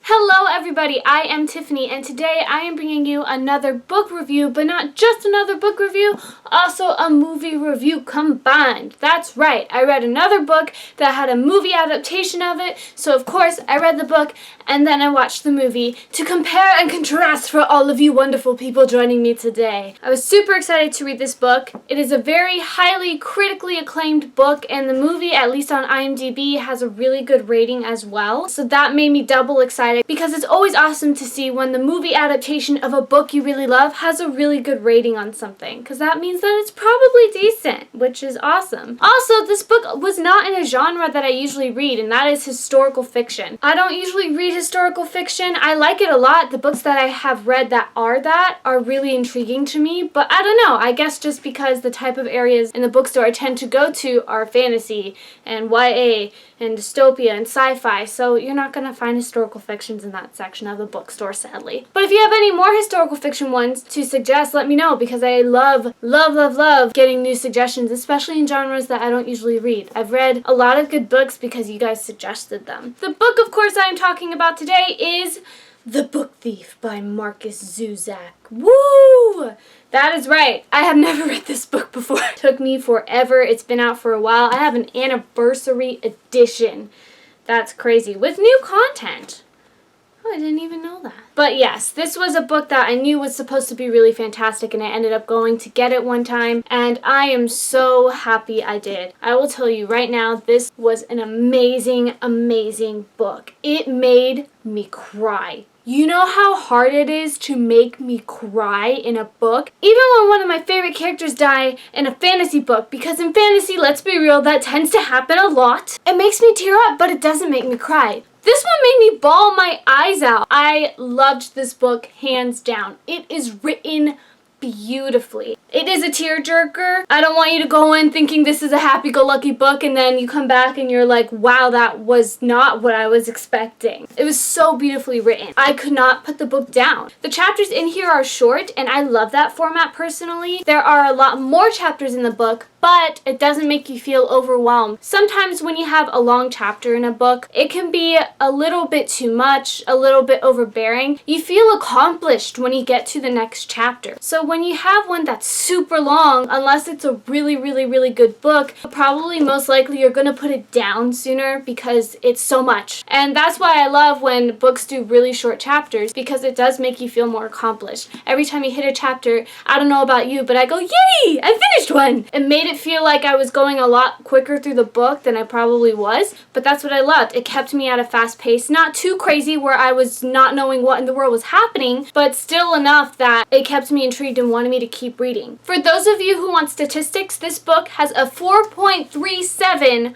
Hello everybody, I am Tiffany and today I am bringing you another book review, but not just another book review, also a movie review combined. That's right, I read another book that had a movie adaptation of it, so of course I read the book and then I watched the movie to compare and contrast for all of you wonderful people joining me today. I was super excited to read this book. It is a very highly critically acclaimed book and the movie, at least on IMDb, has a really good rating as well, so that made me double excited because it's always awesome to see when the movie adaptation of a book you really love has a really good rating on something, because that means that it's probably decent, which is awesome. Also, this book was not in a genre that I usually read, and that is historical fiction. I don't usually read historical fiction. I like it a lot. The books that I have read that are really intriguing to me, but I don't know, I guess just because the type of areas in the bookstore I tend to go to are fantasy and YA and dystopia and sci-fi, so you're not going to find historical fictions in that section of the bookstore, sadly. But if you have any more historical fiction ones to suggest, let me know, because I love getting new suggestions, especially in genres that I don't usually read. I've read a lot of good books because you guys suggested them. The book, of course, I'm talking about today is The Book Thief by Markus Zusak. Woo! That is right. I have never read this book before. It took me forever. It's been out for a while. I have an anniversary edition. That's crazy. With new content. Oh, I didn't even know that. But yes, this was a book that I knew was supposed to be really fantastic, and I ended up going to get it one time, and I am so happy I did. I will tell you right now, this was an amazing, amazing book. It made me cry. You know how hard it is to make me cry in a book? Even when one of my favorite characters die in a fantasy book, because in fantasy, let's be real, that tends to happen a lot. It makes me tear up, but it doesn't make me cry. This one made me bawl my eyes out. I loved this book hands down. It is written beautifully. It is a tearjerker. I don't want you to go in thinking this is a happy-go-lucky book and then you come back and you're like, wow, that was not what I was expecting. It was so beautifully written. I could not put the book down. The chapters in here are short, and I love that format personally. There are a lot more chapters in the book, but it doesn't make you feel overwhelmed. Sometimes when you have a long chapter in a book, it can be a little bit too much, a little bit overbearing. You feel accomplished when you get to the next chapter. So when you have one that's super long, unless it's a really good book, probably most likely you're gonna put it down sooner because it's so much. And that's why I love when books do really short chapters, because it does make you feel more accomplished. Every time you hit a chapter, I don't know about you, but I go, yay, I finished one! It made it feel like I was going a lot quicker through the book than I probably was, but that's what I loved. It kept me at a fast pace, not too crazy where I was not knowing what in the world was happening, but still enough that it kept me intrigued and wanted me to keep reading. For those of you who want statistics, this book has a 4.37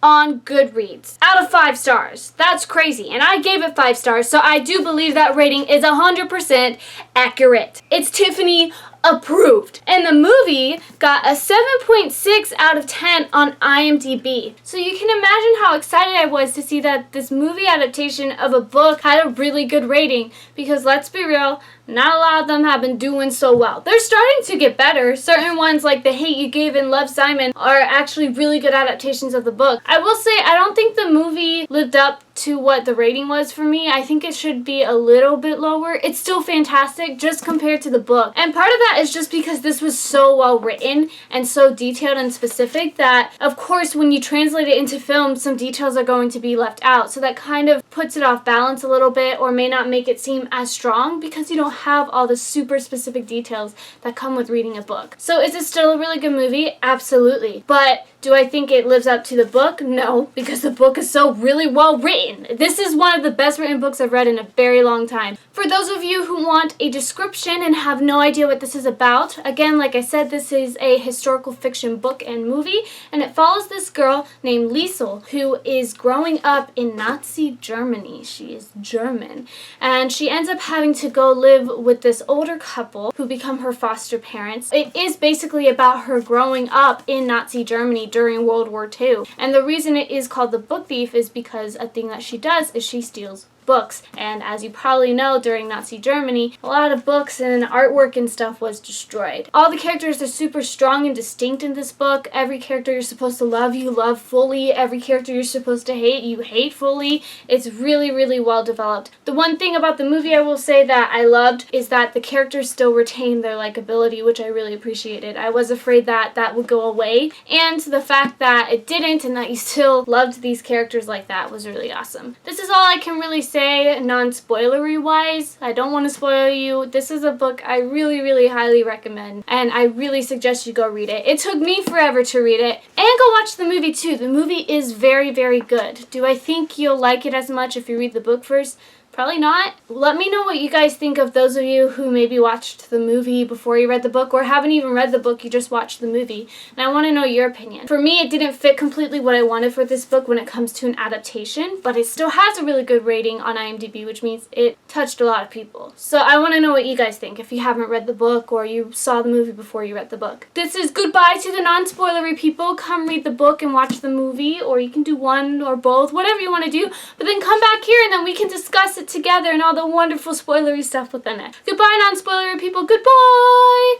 on Goodreads out of 5 stars. That's crazy, and I gave it 5 stars, so I do believe that rating is 100% accurate. It's Tiffany approved. And the movie got a 7.6 out of 10 on IMDb. So you can imagine how excited I was to see that this movie adaptation of a book had a really good rating, because let's be real, not a lot of them have been doing so well. They're starting to get better. Certain ones like The Hate You Gave and Love, Simon are actually really good adaptations of the book. I will say I don't think the movie lived up to what the rating was for me. I think it should be a little bit lower. It's still fantastic just compared to the book. And part of that is just because this was so well written and so detailed and specific that, of course, when you translate it into film, some details are going to be left out. So that kind of puts it off balance a little bit, or may not make it seem as strong because you don't have all the super specific details that come with reading a book. So is it still a really good movie? Absolutely. But do I think it lives up to the book? No, because the book is so really well written. This is one of the best written books I've read in a very long time. For those of you who want a description and have no idea what this is about, again, like I said, this is a historical fiction book and movie, and it follows this girl named Liesel who is growing up in Nazi Germany. She is German, and she ends up having to go live with this older couple who become her foster parents. It is basically about her growing up in Nazi Germany during World War II. And the reason it is called The Book Thief is because a thing that she does is she steals books. And as you probably know, during Nazi Germany, a lot of books and artwork and stuff was destroyed. All the characters are super strong and distinct in this book. Every character you're supposed to love, you love fully. Every character you're supposed to hate, you hate fully. It's really, really well developed. The one thing about the movie I will say that I loved is that the characters still retain their likability, which I really appreciated. I was afraid that that would go away, and the fact that it didn't and that you still loved these characters like that was really awesome. This is all I can really say non-spoilery wise. I don't want to spoil you. This is a book I really, really highly recommend, and I really suggest you go read it. It took me forever to read it, and go watch the movie too. The movie is very, very good. Do I think you'll like it as much if you read the book first? Probably not. Let me know what you guys think of those of you who maybe watched the movie before you read the book, or haven't even read the book, you just watched the movie. And I want to know your opinion. For me, it didn't fit completely what I wanted for this book when it comes to an adaptation, but it still has a really good rating on IMDb, which means it touched a lot of people. So I want to know what you guys think if you haven't read the book or you saw the movie before you read the book. This is goodbye to the non-spoilery people. Come read the book and watch the movie, or you can do one or both, whatever you want to do, but then come back here and then we can discuss it together and all the wonderful spoilery stuff within it. Goodbye, non-spoilery people. Goodbye!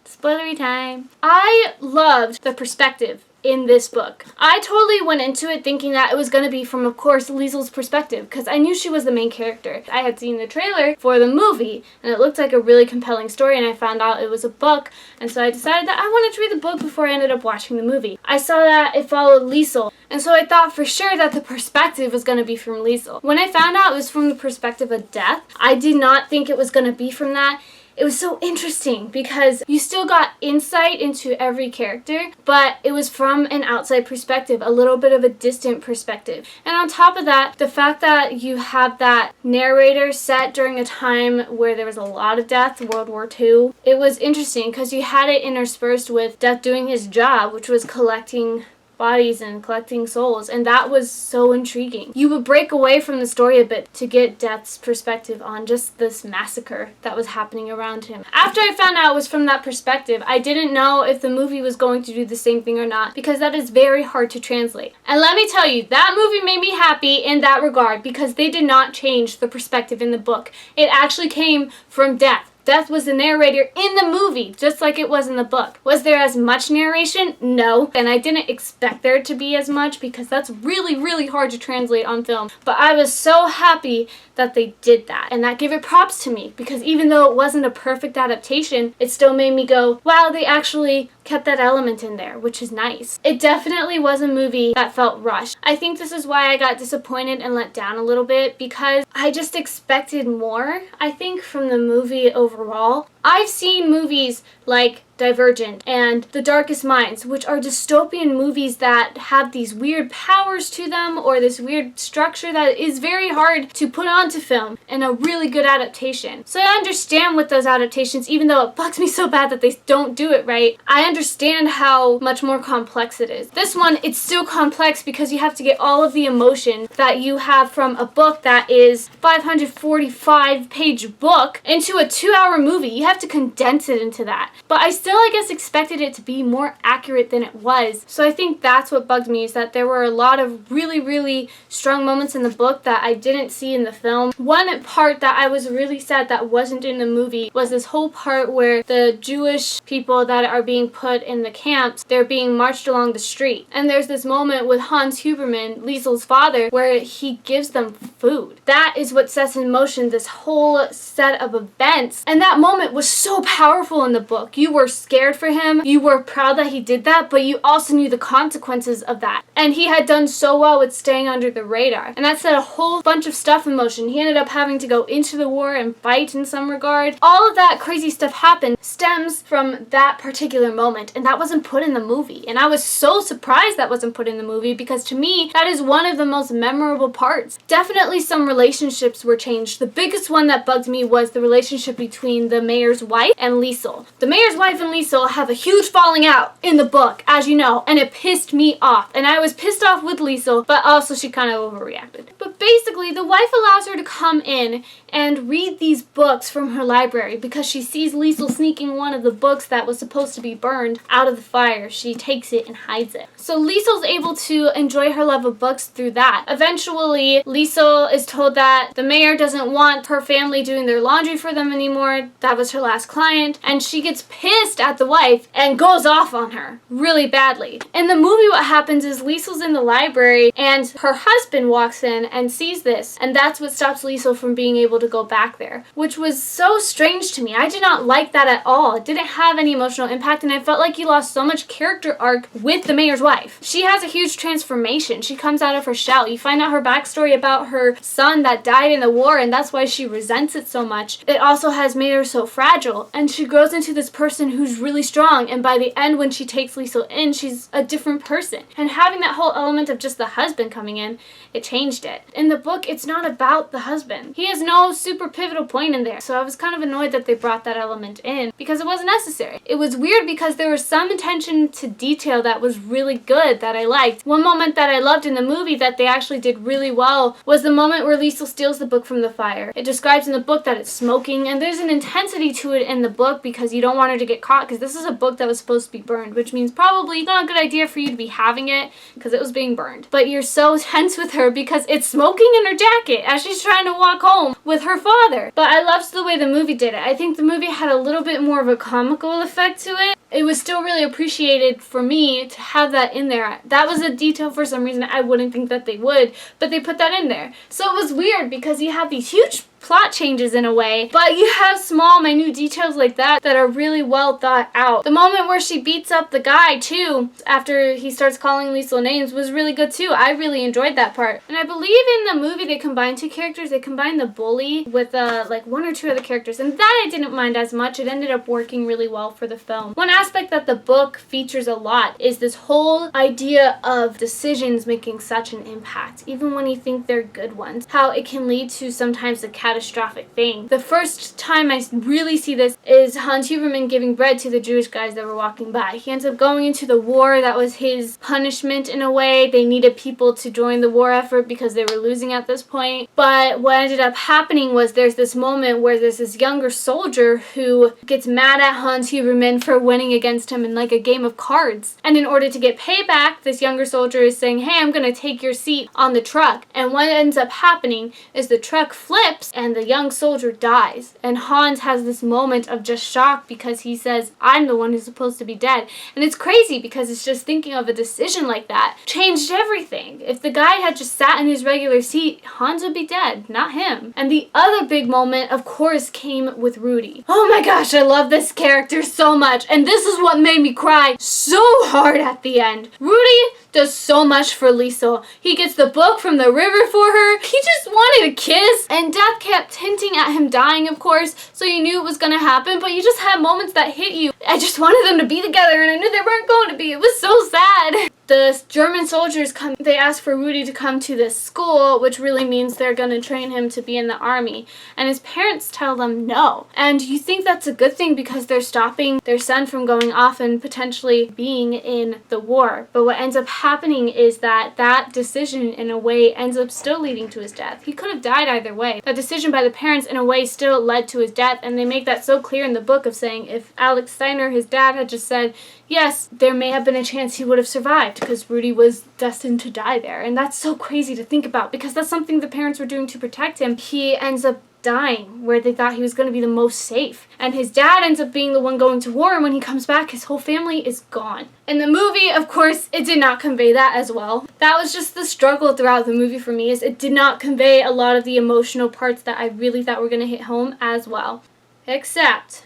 Spoilery time. I loved the perspective in this book. I totally went into it thinking that it was going to be from, of course, Liesel's perspective, because I knew she was the main character. I had seen the trailer for the movie, and it looked like a really compelling story, and I found out it was a book, and so I decided that I wanted to read the book before I ended up watching the movie. I saw that it followed Liesel, and so I thought for sure that the perspective was going to be from Liesel. When I found out it was from the perspective of Death, I did not think it was going to be from that. It was so interesting because you still got insight into every character, but it was from an outside perspective, a little bit of a distant perspective. And on top of that, the fact that you have that narrator set during a time where there was a lot of death, World War II, it was interesting because you had it interspersed with Death doing his job, which was collecting bodies and collecting souls, and that was so intriguing. You would break away from the story a bit to get Death's perspective on just this massacre that was happening around him. After I found out it was from that perspective, I didn't know if the movie was going to do the same thing or not, because that is very hard to translate. And let me tell you, that movie made me happy in that regard, because they did not change the perspective in the book. It actually came from Death. Death was the narrator in the movie, just like it was in the book. Was there as much narration? No. And I didn't expect there to be as much because that's really, really hard to translate on film. But I was so happy that they did that. And that gave it props to me because even though it wasn't a perfect adaptation, it still made me go, wow, they actually kept that element in there, which is nice. It definitely was a movie that felt rushed. I think this is why I got disappointed and let down a little bit, because I just expected more, I think, from the movie overall. I've seen movies like Divergent and The Darkest Minds, which are dystopian movies that have these weird powers to them or this weird structure that is very hard to put onto film in a really good adaptation. So I understand with those adaptations, even though it bugs me so bad that they don't do it right, I understand how much more complex it is. This one, it's still complex because you have to get all of the emotion that you have from a book that is 545-page book into a 2-hour movie. You have to condense it into that. But I still, I guess, expected it to be more accurate than it was. So I think that's what bugged me, is that there were a lot of really, really strong moments in the book that I didn't see in the film. One part that I was really sad that wasn't in the movie was this whole part where the Jewish people that are being put in the camps, they're being marched along the street. And there's this moment with Hans Huberman, Liesel's father, where he gives them food. That is what sets in motion this whole set of events. And that moment was so powerful in the book. You were scared for him, you were proud that he did that, but you also knew the consequences of that. And he had done so well with staying under the radar. And that set a whole bunch of stuff in motion. He ended up having to go into the war and fight in some regard. All of that crazy stuff happened stems from that particular moment, and that wasn't put in the movie. And I was so surprised that wasn't put in the movie, because to me, that is one of the most memorable parts. Definitely some relationships were changed. The biggest one that bugged me was the relationship between the mayor mayor's wife and Liesel. The mayor's wife and Liesel have a huge falling out in the book, as you know, and it pissed me off. And I was pissed off with Liesel, but also she kind of overreacted. But basically, the wife allows her to come in and read these books from her library because she sees Liesel sneaking one of the books that was supposed to be burned out of the fire. She takes it and hides it. So Liesel's able to enjoy her love of books through that. Eventually, Liesel is told that the mayor doesn't want her family doing their laundry for them anymore. That was her last client. And she gets pissed at the wife and goes off on her really badly. In the movie, what happens is Liesel's in the library and her husband walks in and sees this. And that's what stops Liesel from being able to go back there, which was so strange to me. I did not like that at all. It didn't have any emotional impact, and I felt like you lost so much character arc with the mayor's wife. She has a huge transformation. She comes out of her shell. You find out her backstory about her son that died in the war, and that's why she resents it so much. It also has made her so fragile, and she grows into this person who's really strong, and by the end when she takes Liesel in, she's a different person. And having that whole element of just the husband coming in, it changed it. In the book, it's not about the husband. He has no super pivotal point in there, so I was kind of annoyed that they brought that element in because it wasn't necessary. It was weird because there was some attention to detail that was really good that I liked. One moment that I loved in the movie that they actually did really well was the moment where Liesel steals the book from the fire. It describes in the book that it's smoking, and there's an intensity to it in the book because you don't want her to get caught, because this is a book that was supposed to be burned, which means probably not a good idea for you to be having it because it was being burned. But you're so tense with her because it's smoking in her jacket as she's trying to walk home with her father. But I loved the way the movie did it. I think the movie had a little bit more of a comical effect to it. It was still really appreciated for me to have that in there. That was a detail for some reason I wouldn't think that they would, but they put that in there. So it was weird because you have these huge plot changes in a way, but you have small, minute details like that that are really well thought out. The moment where she beats up the guy, too, after he starts calling Liesel names was really good, too. I really enjoyed that part. And I believe in the movie they combined two characters. They combined the bully with, like, one or two other characters, and that I didn't mind as much. It ended up working really well for the film. One aspect that the book features a lot is this whole idea of decisions making such an impact, even when you think they're good ones. How it can lead to sometimes a catastrophic thing. The first time I really see this is Hans Huberman giving bread to the Jewish guys that were walking by. He ends up going into the war. That was his punishment in a way. They needed people to join the war effort because they were losing at this point. But what ended up happening was there's this moment where there's this younger soldier who gets mad at Hans Huberman for winning against him in like a game of cards. And in order to get payback, this younger soldier is saying, hey, I'm going to take your seat on the truck. And what ends up happening is the truck flips and the young soldier dies. And Hans has this moment of just shock because he says, I'm the one who's supposed to be dead. And it's crazy because it's just thinking of a decision like that changed everything. If the guy had just sat in his regular seat, Hans would be dead, not him. And the other big moment, of course, came with Rudy. Oh my gosh, I love this character so much. And this is what made me cry so hard at the end. Rudy does so much for Liesel. He gets the book from the river for her. He just wanted a kiss. And death kept hinting at him dying, of course, so you knew it was going to happen, but you just had moments that hit you. I just wanted them to be together, and I knew they weren't going to be. It was so sad. The German soldiers come, they ask for Rudy to come to this school, which really means they're going to train him to be in the army. And his parents tell them no. And you think that's a good thing because they're stopping their son from going off and potentially being in the war. But what ends up happening is that that decision, in a way, ends up still leading to his death. He could have died either way. That decision by the parents, in a way, still led to his death. And they make that so clear in the book of saying if Alex Steiner, his dad, had just said, yes, there may have been a chance he would have survived because Rudy was destined to die there. And that's so crazy to think about because that's something the parents were doing to protect him. He ends up dying where they thought he was going to be the most safe. And his dad ends up being the one going to war, and when he comes back, his whole family is gone. In the movie, of course, it did not convey that as well. That was just the struggle throughout the movie for me, is it did not convey a lot of the emotional parts that I really thought were going to hit home as well. Except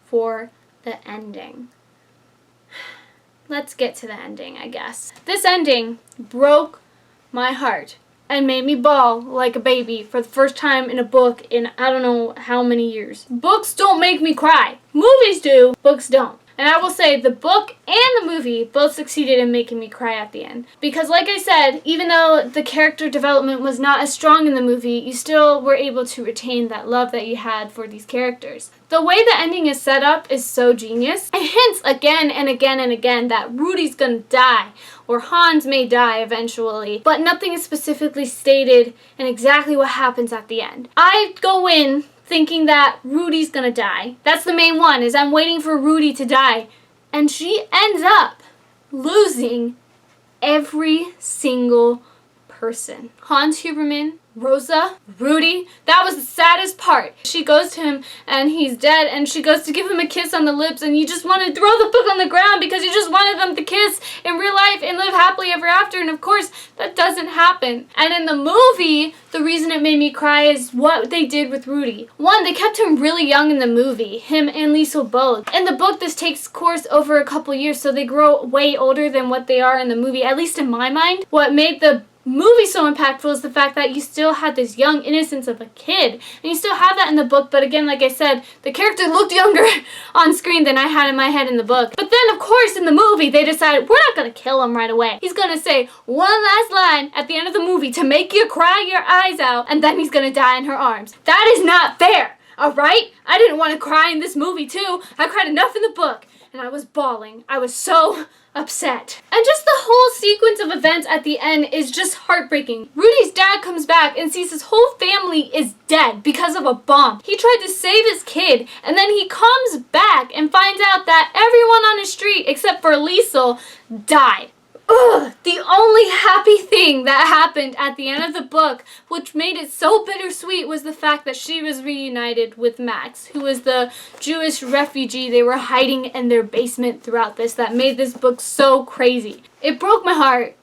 for the ending. Let's get to the ending, I guess. This ending broke my heart and made me bawl like a baby for the first time in a book in I don't know how many years. Books don't make me cry. Movies do. Books don't. And I will say the book and the movie both succeeded in making me cry at the end. Because like I said, even though the character development was not as strong in the movie, you still were able to retain that love that you had for these characters. The way the ending is set up is so genius. It hints again and again and again that Rudy's gonna die, or Hans may die eventually, but nothing is specifically stated and exactly what happens at the end. I go in thinking that Rudy's gonna die. That's the main one, is I'm waiting for Rudy to die. And she ends up losing every single person. Hans Huberman, Rosa, Rudy. That was the saddest part. She goes to him and he's dead, and she goes to give him a kiss on the lips, and you just want to throw the book on the ground because you just wanted them to kiss in real life and live happily ever after, and of course that doesn't happen. And in the movie, the reason it made me cry is what they did with Rudy. One, they kept him really young in the movie, him and Liesl both. In the book, this takes course over a couple years, so they grow way older than what they are in the movie, at least in my mind. What made the movie so impactful is the fact that you still had this young innocence of a kid, and you still have that in the book, but again, like I said, the character looked younger on screen than I had in my head in the book. But then, of course, in the movie, they decided, we're not gonna kill him right away. He's gonna say one last line at the end of the movie to make you cry your eyes out, and then he's gonna die in her arms. That is not fair, alright? I didn't want to cry in this movie too. I cried enough in the book, and I was bawling. I was so upset. And just the whole sequence of events at the end is just heartbreaking. Rudy's dad comes back and sees his whole family is dead because of a bomb. He tried to save his kid, and then he comes back and finds out that everyone on his street except for Liesl died. Ugh, the only happy thing that happened at the end of the book, which made it so bittersweet, was the fact that she was reunited with Max, who was the Jewish refugee they were hiding in their basement throughout this, that made this book so crazy. It broke my heart.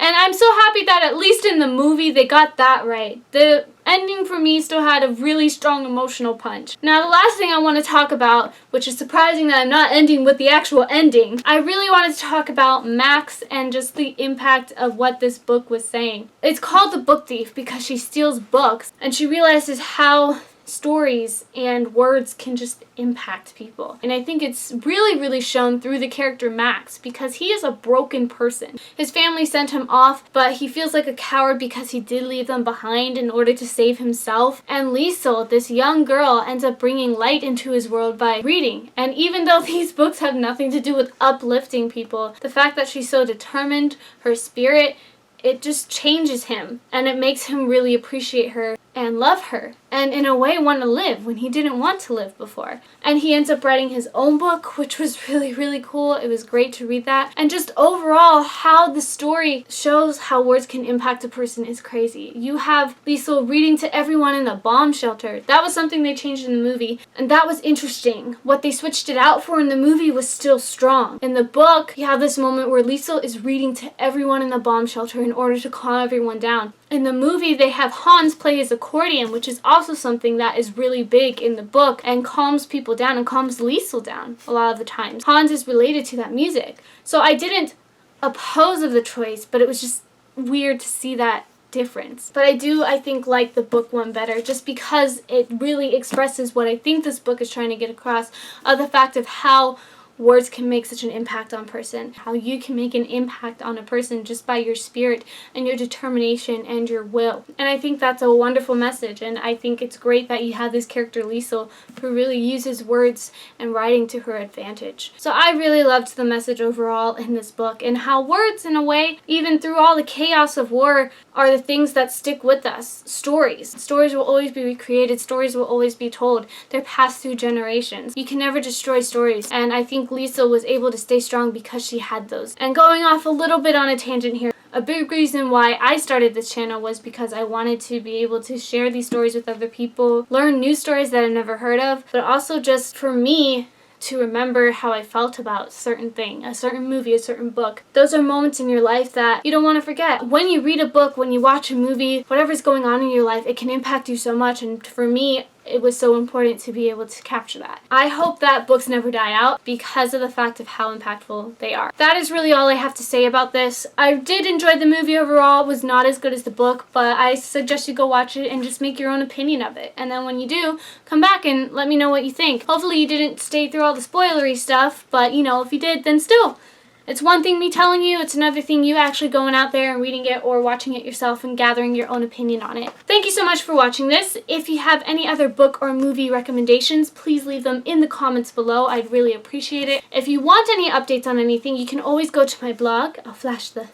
And I'm so happy that at least in the movie they got that right. The ending for me still had a really strong emotional punch. Now the last thing I want to talk about, which is surprising that I'm not ending with the actual ending, I really wanted to talk about Max and just the impact of what this book was saying. It's called The Book Thief because she steals books, and she realizes how stories and words can just impact people. And I think it's really shown through the character Max, because he is a broken person. His family sent him off, but he feels like a coward because he did leave them behind in order to save himself. And Liesl, this young girl, ends up bringing light into his world by reading. And even though these books have nothing to do with uplifting people, the fact that she's so determined, her spirit, it just changes him, and it makes him really appreciate her and love her, and in a way want to live when he didn't want to live before. And he ends up writing his own book, which was really cool. It was great to read that. And just overall, how the story shows how words can impact a person is crazy. You have Liesl reading to everyone in a bomb shelter. That was something they changed in the movie, and that was interesting. What they switched it out for in the movie was still strong. In the book, you have this moment where Liesl is reading to everyone in the bomb shelter in order to calm everyone down. In the movie, they have Hans play his accordion, which is also something that is really big in the book and calms people down and calms Liesl down a lot of the times. Hans is related to that music. So I didn't oppose of the choice, but it was just weird to see that difference. But I think, like the book one better, just because it really expresses what I think this book is trying to get across, the fact of how words can make such an impact on a person, how you can make an impact on a person just by your spirit and your determination and your will. And I think that's a wonderful message, and I think it's great that you have this character Liesl who really uses words and writing to her advantage. So I really loved the message overall in this book, and how words, in a way, even through all the chaos of war, are the things that stick with us. Stories. Stories will always be recreated. Stories will always be told. They're passed through generations. You can never destroy stories, and I think Liesl was able to stay strong because she had those. And going off a little bit on a tangent here, a big reason why I started this channel was because I wanted to be able to share these stories with other people, learn new stories that I've never heard of, but also just for me to remember how I felt about a certain thing, a certain movie, a certain book. Those are moments in your life that you don't want to forget. When you read a book, when you watch a movie, whatever's going on in your life, it can impact you so much, and for me, it was so important to be able to capture that. I hope that books never die out because of the fact of how impactful they are. That is really all I have to say about this. I did enjoy the movie overall. It was not as good as the book, but I suggest you go watch it and just make your own opinion of it. And then when you do, come back and let me know what you think. Hopefully you didn't stay through all the spoilery stuff, but you know, if you did, then still, It's one thing me telling you, it's another thing you actually going out there and reading it or watching it yourself and gathering your own opinion on it. Thank you so much for watching this. If you have any other book or movie recommendations, please leave them in the comments below. I'd really appreciate it. If you want any updates on anything, you can always go to my blog. I'll flash the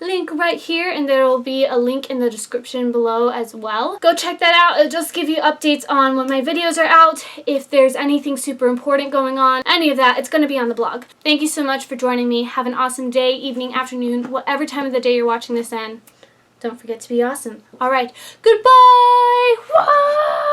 link right here, and there will be a link in the description below as well. Go check that out. It'll just give you updates on when my videos are out, if there's anything super important going on, any of that, it's going to be on the blog. Thank you so much for joining me. Have an awesome day, evening, afternoon, whatever time of the day you're watching this in. Don't forget to be awesome. Alright, goodbye! Whoa!